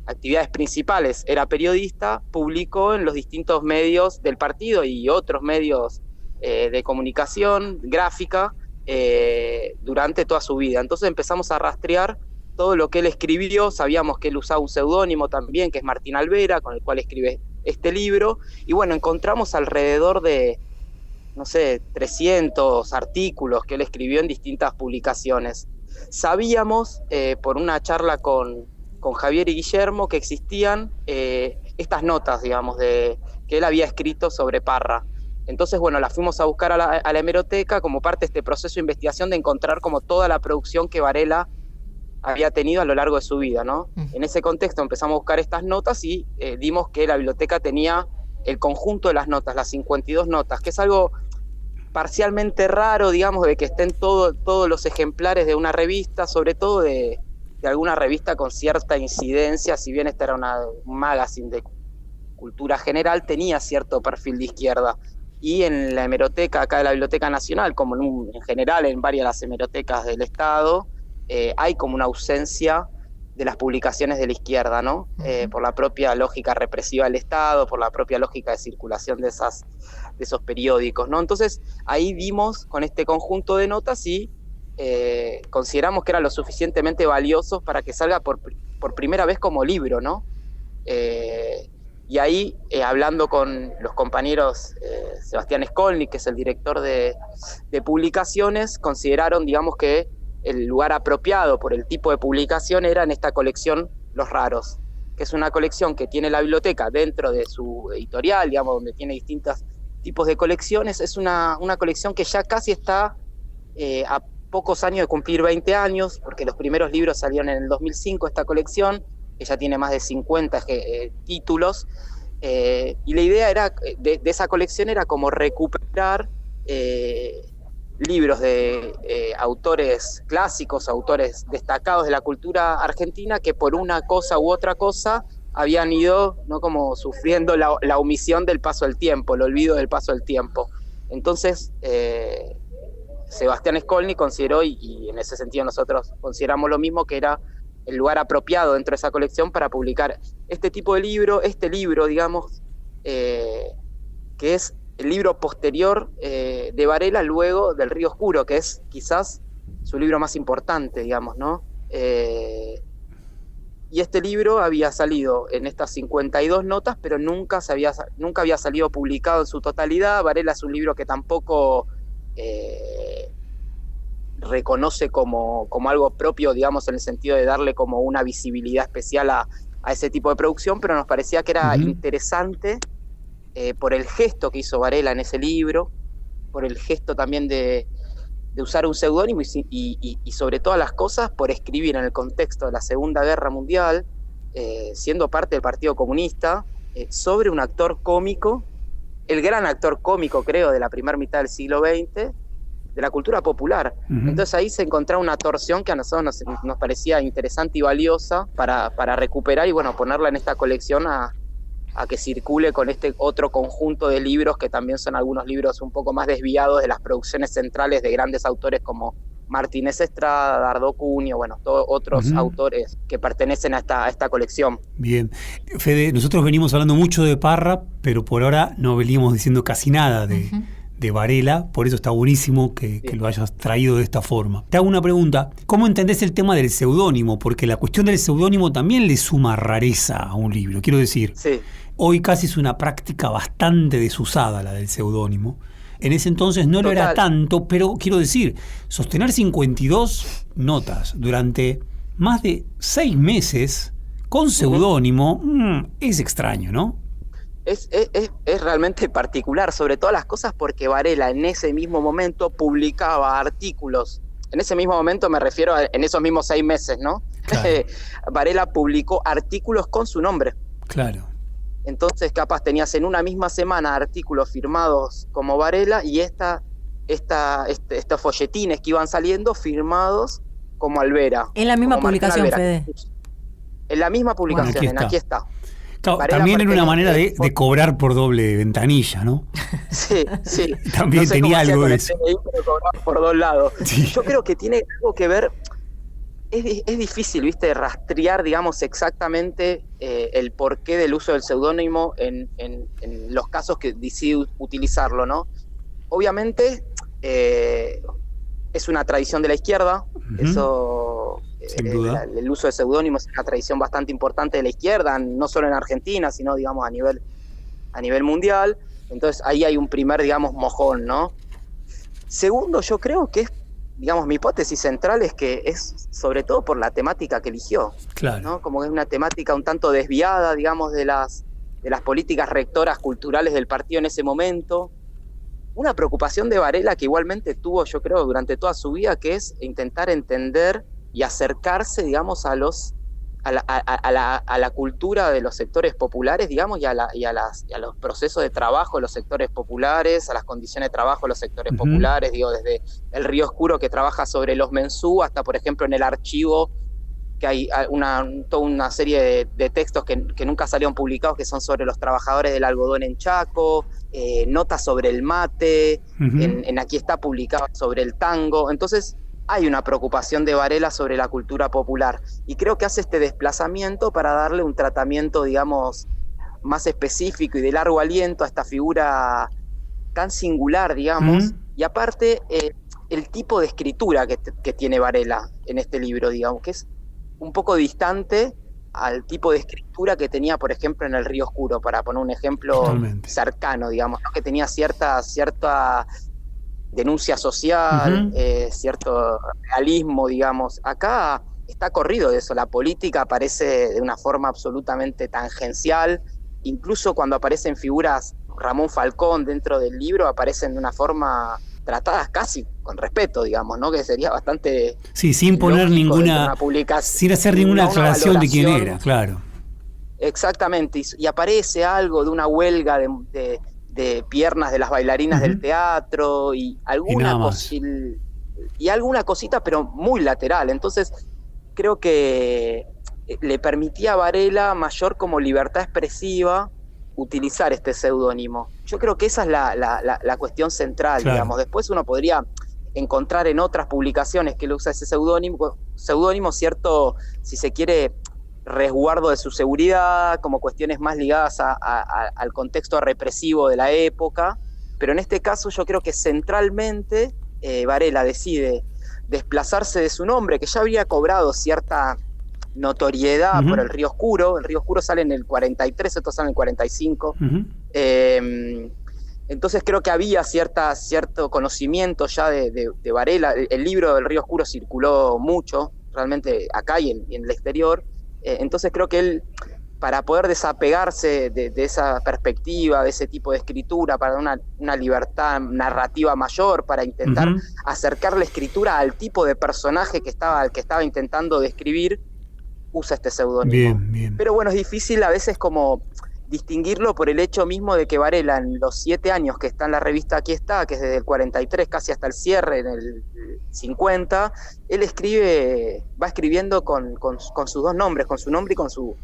[SPEAKER 6] actividades principales era periodista, publicó en los distintos medios del partido y otros medios de comunicación gráfica durante toda su vida. Entonces empezamos a rastrear todo lo que él escribió. Sabíamos que él usaba un seudónimo también, que es Martín Alvera, con el cual escribe este libro, y bueno, encontramos alrededor de, 300 artículos que él escribió en distintas publicaciones. Sabíamos, por una charla con Javier y Guillermo, que existían estas notas, digamos, que él había escrito sobre Parra. Entonces, bueno, las fuimos a buscar a la hemeroteca como parte de este proceso de investigación de encontrar como toda la producción que Varela había tenido a lo largo de su vida, ¿no? En ese contexto empezamos a buscar estas notas y dimos que la biblioteca tenía el conjunto de las notas, las 52 notas, que es algo parcialmente raro, digamos, de que estén todos los ejemplares de una revista, sobre todo de alguna revista con cierta incidencia. Si bien esta era un magazine de cultura general, tenía cierto perfil de izquierda. Y en la hemeroteca acá de la Biblioteca Nacional, como en general en varias de las hemerotecas del Estado, hay como una ausencia de las publicaciones de la izquierda, ¿no? Por la propia lógica represiva del Estado, por la propia lógica de circulación de esos periódicos, ¿no? Entonces ahí vimos con este conjunto de notas y consideramos que eran lo suficientemente valiosos para que salga por primera vez como libro, ¿no? Y ahí, hablando con los compañeros, Sebastián Skolnik, que es el director de publicaciones, consideraron, digamos, que el lugar apropiado por el tipo de publicación era en esta colección Los Raros, que es una colección que tiene la biblioteca dentro de su editorial, digamos, donde tiene distintos tipos de colecciones. Es una colección que ya casi está a pocos años de cumplir 20 años, porque los primeros libros salieron en el 2005, esta colección, que ya tiene más de 50 títulos, y la idea era de esa colección era como recuperar libros de autores clásicos, autores destacados de la cultura argentina, que por una cosa u otra cosa habían ido, ¿no?, como sufriendo la omisión del paso del tiempo, el olvido del paso del tiempo. Entonces Sebastián Skolnik consideró, y en ese sentido nosotros consideramos lo mismo, que era el lugar apropiado dentro de esa colección para publicar este tipo de libro, digamos, que es el libro posterior de Varela luego del Río Oscuro, que es quizás su libro más importante, digamos, ¿no? Y este libro había salido en estas 52 notas, pero nunca había salido publicado en su totalidad. Varela es un libro que tampoco reconoce como algo propio, digamos, en el sentido de darle como una visibilidad especial a ese tipo de producción, pero nos parecía que era interesante por el gesto que hizo Varela en ese libro, por el gesto también de usar un seudónimo y sobre todas las cosas por escribir en el contexto de la Segunda Guerra Mundial, siendo parte del Partido Comunista, sobre un actor cómico, el gran actor cómico, creo, de la primera mitad del siglo XX, de la cultura popular. Entonces ahí se encontraba una torsión que a nosotros nos parecía interesante y valiosa para recuperar y, bueno, ponerla en esta colección a que circule con este otro conjunto de libros que también son algunos libros un poco más desviados de las producciones centrales de grandes autores como Martínez Estrada, Dardo Cunio, bueno, todos otros autores que pertenecen a esta colección.
[SPEAKER 4] Bien. Fede, nosotros venimos hablando mucho de Parra, pero por ahora no venimos diciendo casi nada de de Varela, por eso está buenísimo que lo hayas traído de esta forma. Te hago una pregunta, ¿cómo entendés el tema del seudónimo? Porque la cuestión del seudónimo también le suma rareza a un libro. Quiero decir,
[SPEAKER 6] Sí.
[SPEAKER 4] hoy casi es una práctica bastante desusada la del seudónimo. En ese entonces no lo era tanto, pero quiero decir, sostener 52 notas durante más de 6 meses con seudónimo es extraño, ¿no?
[SPEAKER 6] Es realmente particular, sobre todas las cosas porque Varela en ese mismo momento publicaba artículos. En ese mismo momento me refiero en esos mismos 6 meses, ¿no?
[SPEAKER 4] Claro.
[SPEAKER 6] Varela publicó artículos con su nombre.
[SPEAKER 4] Claro.
[SPEAKER 6] Entonces capaz tenías en una misma semana artículos firmados como Varela y estos folletines que iban saliendo firmados como Alvera.
[SPEAKER 3] En la misma
[SPEAKER 6] como Martín
[SPEAKER 3] publicación,
[SPEAKER 6] Alvera.
[SPEAKER 3] Fede.
[SPEAKER 6] En la misma publicación,
[SPEAKER 4] Bueno,
[SPEAKER 6] en Aquí está.
[SPEAKER 4] Claro,
[SPEAKER 6] Varela
[SPEAKER 4] también era una manera
[SPEAKER 6] pertenece-
[SPEAKER 4] de cobrar por doble ventanilla, ¿no?
[SPEAKER 6] Sí.
[SPEAKER 4] También
[SPEAKER 6] No sé
[SPEAKER 4] tenía
[SPEAKER 6] cómo hacía
[SPEAKER 4] algo
[SPEAKER 6] con
[SPEAKER 4] de
[SPEAKER 6] el
[SPEAKER 4] eso.
[SPEAKER 6] DNI, pero cobraba por 2 lados.
[SPEAKER 4] Sí.
[SPEAKER 6] Yo creo que tiene algo que ver. Es difícil, ¿viste? Rastrear, digamos, exactamente el porqué del uso del seudónimo en los casos que decide utilizarlo, ¿no? Obviamente es una tradición de la izquierda, eso,
[SPEAKER 4] Sin duda.
[SPEAKER 6] el uso de seudónimos es una tradición bastante importante de la izquierda, no solo en Argentina, sino, digamos, a nivel mundial. Entonces ahí hay un primer, digamos, mojón, ¿no? Segundo, yo creo que es, digamos, mi hipótesis central es que es sobre todo por la temática que eligió,
[SPEAKER 4] Claro.
[SPEAKER 6] ¿no? Como que es una temática un tanto desviada, digamos, de las políticas rectoras culturales del partido en ese momento. Una preocupación de Varela que igualmente tuvo, yo creo, durante toda su vida, que es intentar entender y acercarse, digamos, a la cultura de los sectores populares, digamos, y a los procesos de trabajo de los sectores populares, a las condiciones de trabajo de los sectores populares, digo, desde el Río Oscuro, que trabaja sobre los mensú, hasta, por ejemplo, en el archivo, que hay toda una serie de textos que nunca salieron publicados, que son sobre los trabajadores del algodón en Chaco, notas sobre el mate, en Aquí está publicado sobre el tango. Entonces hay una preocupación de Varela sobre la cultura popular, y creo que hace este desplazamiento para darle un tratamiento, digamos, más específico y de largo aliento a esta figura tan singular, digamos, y aparte el tipo de escritura que tiene Varela en este libro, digamos, que es un poco distante al tipo de escritura que tenía, por ejemplo, en El Río Oscuro, para poner un ejemplo
[SPEAKER 4] Totalmente.
[SPEAKER 6] cercano, digamos, ¿no? Que tenía cierta denuncia social, cierto realismo, digamos. Acá está corrido de eso, la política aparece de una forma absolutamente tangencial, incluso cuando aparecen figuras, Ramón Falcón dentro del libro, aparecen de una forma tratadas casi con respeto, digamos, ¿no? Que sería bastante...
[SPEAKER 4] Sí, sin poner ninguna... Sin hacer ninguna aclaración de quién era, claro.
[SPEAKER 6] Exactamente, y aparece algo de una huelga de piernas de las bailarinas del teatro y alguna cosita, pero muy lateral. Entonces, creo que le permitía a Varela mayor como libertad expresiva utilizar este seudónimo. Yo creo que esa es la cuestión central,
[SPEAKER 4] claro.
[SPEAKER 6] Digamos. Después uno podría encontrar en otras publicaciones que él usa ese seudónimo cierto, si se quiere, resguardo de su seguridad, como cuestiones más ligadas al contexto represivo de la época, pero en este caso yo creo que centralmente Varela decide desplazarse de su nombre, que ya había cobrado cierta notoriedad por El Río Oscuro. El Río Oscuro sale en el 43, esto sale en el 45. Entonces creo que había cierto conocimiento ya de Varela. El libro del Río Oscuro circuló mucho, realmente acá y en el exterior. Entonces creo que él, para poder desapegarse de esa perspectiva, de ese tipo de escritura, para dar una libertad narrativa mayor, para intentar acercar la escritura al tipo de personaje que estaba intentando describir, usa este seudónimo.
[SPEAKER 4] Bien.
[SPEAKER 6] Pero bueno, es difícil a veces como distinguirlo por el hecho mismo de que Varela, en los 7 años que está en la revista Aquí está, que es desde el 43 casi hasta el cierre en el 50, él va escribiendo con sus dos nombres, con su nombre y con su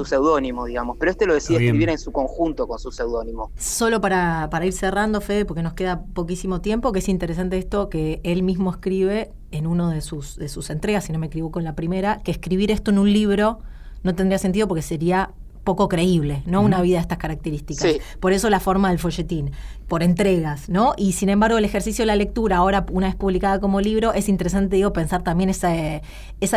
[SPEAKER 6] seudónimo, digamos, pero lo decide escribir en su conjunto con su seudónimo.
[SPEAKER 3] Solo para ir cerrando, Fede, porque nos queda poquísimo tiempo, que es interesante esto que él mismo escribe en uno de sus entregas, si no me equivoco en la primera, que escribir esto en un libro no tendría sentido porque sería poco creíble, ¿no? Una vida de estas características.
[SPEAKER 6] Sí.
[SPEAKER 3] Por eso la forma del folletín, por entregas, ¿no? Y sin embargo el ejercicio de la lectura, ahora una vez publicada como libro, es interesante, digo, pensar también esa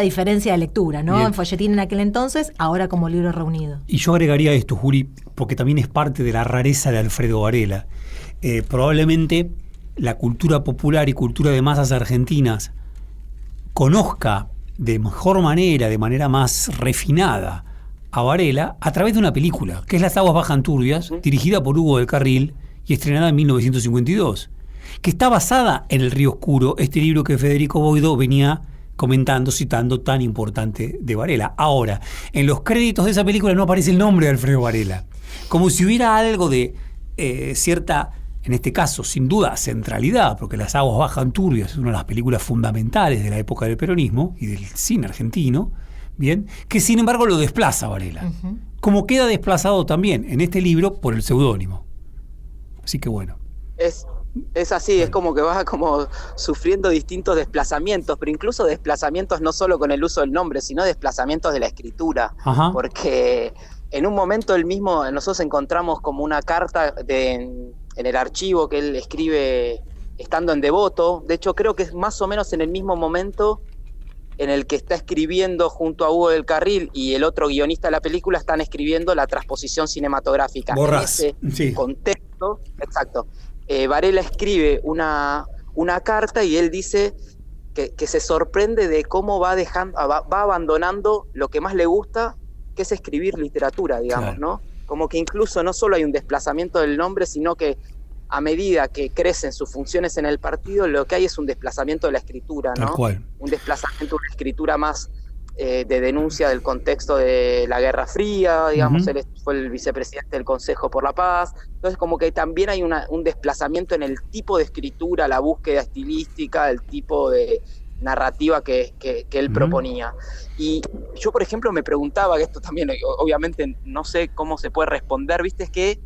[SPEAKER 3] diferencia de lectura, ¿no?
[SPEAKER 4] Bien.
[SPEAKER 3] En folletín en aquel entonces, ahora como libro reunido.
[SPEAKER 4] Y yo agregaría esto, Juli, porque también es parte de la rareza de Alfredo Varela. Probablemente la cultura popular y cultura de masas argentinas conozca de mejor manera, de manera más refinada, a Varela a través de una película, que es Las aguas bajan turbias, dirigida por Hugo del Carril y estrenada en 1952, que está basada en El río oscuro, este libro que Federico Boido venía comentando, citando, tan importante de Varela. Ahora, en los créditos de esa película no aparece el nombre de Alfredo Varela, como si hubiera algo de cierta, en este caso, sin duda, centralidad, porque Las aguas bajan turbias es una de las películas fundamentales de la época del peronismo y del cine argentino, bien, que sin embargo lo desplaza Varela, como queda desplazado también en este libro por el seudónimo. Así que bueno.
[SPEAKER 6] Es así, es como que vas como sufriendo distintos desplazamientos, pero incluso desplazamientos no solo con el uso del nombre, sino desplazamientos de la escritura.
[SPEAKER 4] Ajá.
[SPEAKER 6] Porque en un momento nosotros encontramos como una carta en el archivo que él escribe estando en Devoto. De hecho, creo que es más o menos en el mismo momento en el que está escribiendo junto a Hugo del Carril y el otro guionista de la película están escribiendo la transposición cinematográfica.
[SPEAKER 4] Borrás,
[SPEAKER 6] en ese
[SPEAKER 4] sí.
[SPEAKER 6] contexto, exacto. Varela escribe una carta y él dice que se sorprende de cómo va abandonando lo que más le gusta, que es escribir literatura, digamos,
[SPEAKER 4] claro,
[SPEAKER 6] ¿no? Como que incluso no solo hay un desplazamiento del nombre, sino que a medida que crecen sus funciones en el partido, lo que hay es un desplazamiento de la escritura, ¿no?
[SPEAKER 4] Tal cual.
[SPEAKER 6] Un desplazamiento de una escritura más de denuncia del contexto de la Guerra Fría, digamos, él fue el vicepresidente del Consejo por la Paz. Entonces como que también hay un desplazamiento en el tipo de escritura, la búsqueda estilística, el tipo de narrativa que él proponía. Y yo, por ejemplo, me preguntaba, que esto también obviamente no sé cómo se puede responder, viste, es que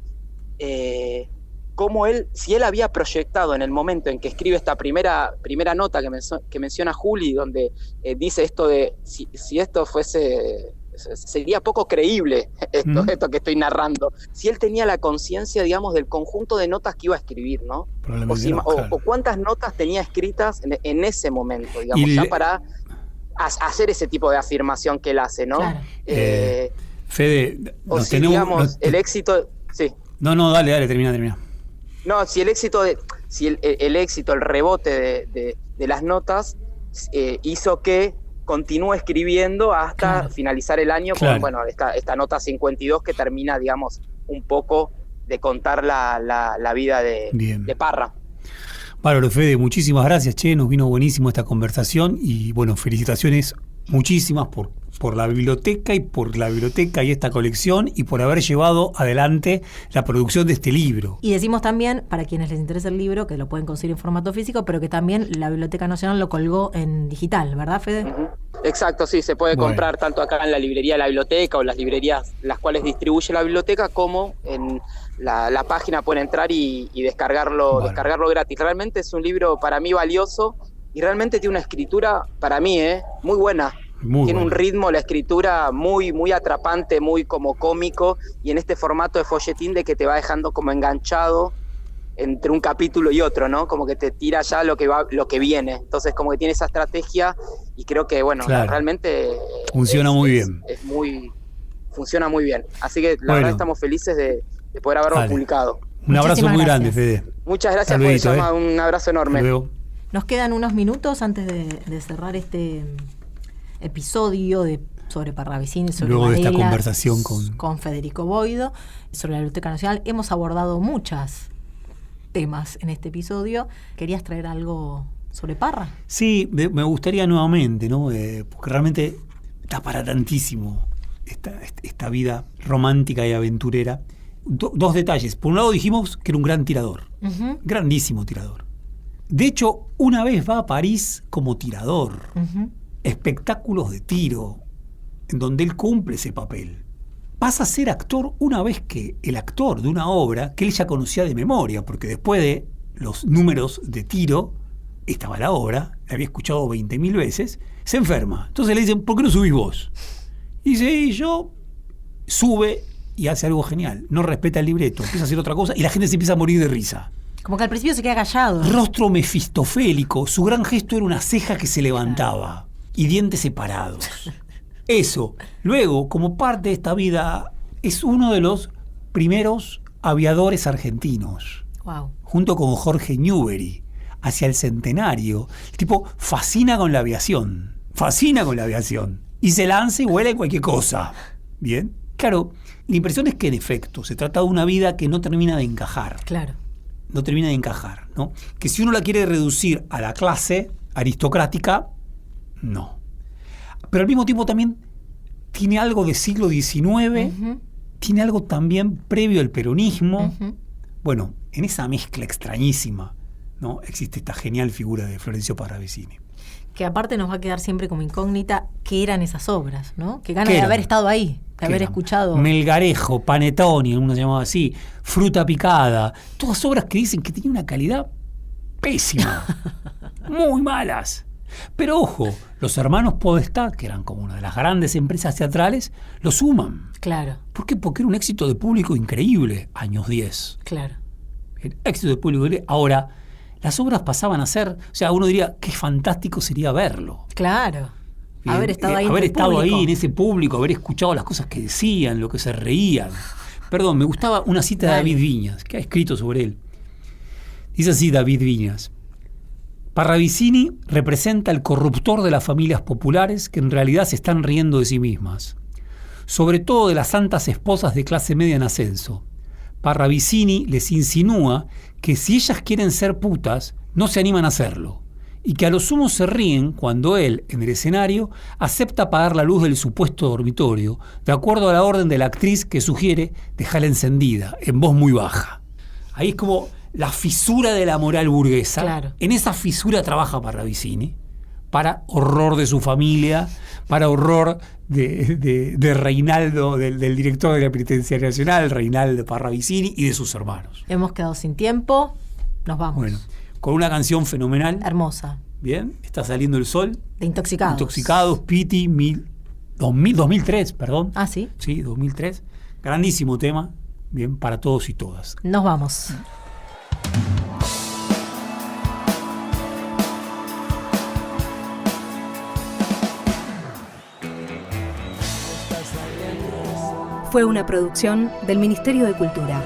[SPEAKER 6] si él había proyectado en el momento en que escribe esta primera nota que menciona Juli, donde dice esto de si esto fuese, sería poco creíble esto que estoy narrando, si él tenía la conciencia, digamos, del conjunto de notas que iba a escribir, ¿no? O cuántas notas tenía escritas en ese momento, digamos, ya para hacer ese tipo de afirmación que él hace, ¿no? Claro.
[SPEAKER 4] Fede,
[SPEAKER 6] o si, digamos, el éxito... Sí.
[SPEAKER 4] No, dale, termina.
[SPEAKER 6] No, si el éxito, el rebote de las notas hizo que continúe escribiendo hasta finalizar el año con esta nota 52 que termina, digamos, un poco de contar la vida de Parra.
[SPEAKER 4] Bárbaro, Fede, muchísimas gracias, nos vino buenísimo esta conversación y bueno, felicitaciones muchísimas por la biblioteca y esta colección y por haber llevado adelante la producción de este libro.
[SPEAKER 3] Y decimos también, para quienes les interesa el libro, que lo pueden conseguir en formato físico, pero que también la Biblioteca Nacional lo colgó en digital, ¿verdad, Fede?
[SPEAKER 6] Exacto, sí, se puede comprar tanto acá en la librería de la biblioteca o las librerías las cuales distribuye la biblioteca, como en la página pueden entrar y descargarlo gratis. Realmente es un libro para mí valioso y realmente tiene una escritura, para mí, muy buena. Tiene un ritmo, la escritura muy, muy atrapante, muy como cómico, y en este formato de folletín de que te va dejando como enganchado entre un capítulo y otro, ¿no? Como que te tira ya lo que viene. Entonces como que tiene esa estrategia y creo que, realmente
[SPEAKER 4] funciona muy bien.
[SPEAKER 6] Funciona muy bien. Así que la verdad estamos felices de poder haberlo publicado.
[SPEAKER 4] Un abrazo muy grande, Fede.
[SPEAKER 6] Muchas gracias por el llamado, un abrazo enorme.
[SPEAKER 3] Nos quedan unos minutos antes de cerrar este episodio sobre Parravicini, sobre
[SPEAKER 4] luego
[SPEAKER 3] Varela,
[SPEAKER 4] de esta conversación
[SPEAKER 3] con Federico Boido, sobre la Biblioteca Nacional. Hemos abordado muchos temas en este episodio. ¿Querías traer algo sobre Parra? Sí,
[SPEAKER 4] me gustaría nuevamente, ¿no? Porque realmente da para tantísimo esta vida romántica y aventurera. Dos detalles. Por un lado dijimos que era un gran tirador, grandísimo tirador. De hecho, una vez va a París como tirador. Espectáculos de tiro, en donde él cumple ese papel. Pasa a ser actor una vez que el actor de una obra que él ya conocía de memoria, porque después de los números de tiro, estaba la obra, la había escuchado 20.000 veces, se enferma. Entonces le dicen, ¿por qué no subís vos? Y dice, yo sube y hace algo genial. No respeta el libreto, empieza a hacer otra cosa y la gente se empieza a morir de risa.
[SPEAKER 3] Como que al principio se queda callado.
[SPEAKER 4] Rostro mefistofélico, su gran gesto era una ceja que se levantaba y dientes separados. Eso. Luego, como parte de esta vida, es uno de los primeros aviadores argentinos.
[SPEAKER 3] Wow.
[SPEAKER 4] Junto con Jorge Newbery, hacia el centenario. El tipo fascina con la aviación. Y se lanza y vuela en cualquier cosa. ¿Bien? Claro, la impresión es que en efecto se trata de una vida que no termina de encajar.
[SPEAKER 3] Claro.
[SPEAKER 4] No termina de encajar, ¿no? Que si uno la quiere reducir a la clase aristocrática, no. Pero al mismo tiempo también tiene algo de siglo XIX, tiene algo también previo al peronismo. Bueno, en esa mezcla extrañísima, ¿no? Existe esta genial figura de Florencio Parravicini.
[SPEAKER 3] Que aparte nos va a quedar siempre como incógnita qué eran esas obras, ¿no? Qué ganas de haber estado ahí, de haber escuchado.
[SPEAKER 4] Melgarejo, Panettone, uno se llamaba así, Fruta Picada, todas obras que dicen que tenían una calidad pésima, muy malas. Pero ojo, los hermanos Podestá, que eran como una de las grandes empresas teatrales, lo suman.
[SPEAKER 3] Claro.
[SPEAKER 4] ¿Por qué? Porque era un éxito de público increíble, años 10.
[SPEAKER 3] Claro.
[SPEAKER 4] El éxito de público increíble. Ahora, las obras pasaban a ser, o sea, uno diría, qué fantástico sería verlo.
[SPEAKER 3] Claro.
[SPEAKER 4] Bien,
[SPEAKER 3] Haber estado ahí.
[SPEAKER 4] Haber estado ahí en ese público, haber escuchado las cosas que decían, lo que se reían. Perdón, me gustaba una cita de David Viñas, que ha escrito sobre él. Dice así David Viñas: Parravicini representa el corruptor de las familias populares que en realidad se están riendo de sí mismas, sobre todo de las santas esposas de clase media en ascenso. Parravicini les insinúa que si ellas quieren ser putas, no se animan a hacerlo, y que a lo sumo se ríen cuando él, en el escenario, acepta pagar la luz del supuesto dormitorio, de acuerdo a la orden de la actriz que sugiere dejarla encendida, en voz muy baja. Ahí es como la fisura de la moral burguesa.
[SPEAKER 3] Claro.
[SPEAKER 4] En esa fisura trabaja Parravicini, para horror de su familia, para horror de Reinaldo, del director de la Penitenciaria Nacional, Reinaldo Parravicini, y de sus hermanos.
[SPEAKER 3] Hemos quedado sin tiempo, nos vamos.
[SPEAKER 4] Bueno, con una canción fenomenal.
[SPEAKER 3] Hermosa.
[SPEAKER 4] Bien, Está saliendo el sol.
[SPEAKER 3] De Intoxicados.
[SPEAKER 4] Intoxicados, Piti, 2003, perdón.
[SPEAKER 3] Ah, ¿sí?
[SPEAKER 4] Sí, 2003. Grandísimo tema, bien, para todos y todas.
[SPEAKER 3] Nos vamos.
[SPEAKER 1] Fue una producción del Ministerio de Cultura.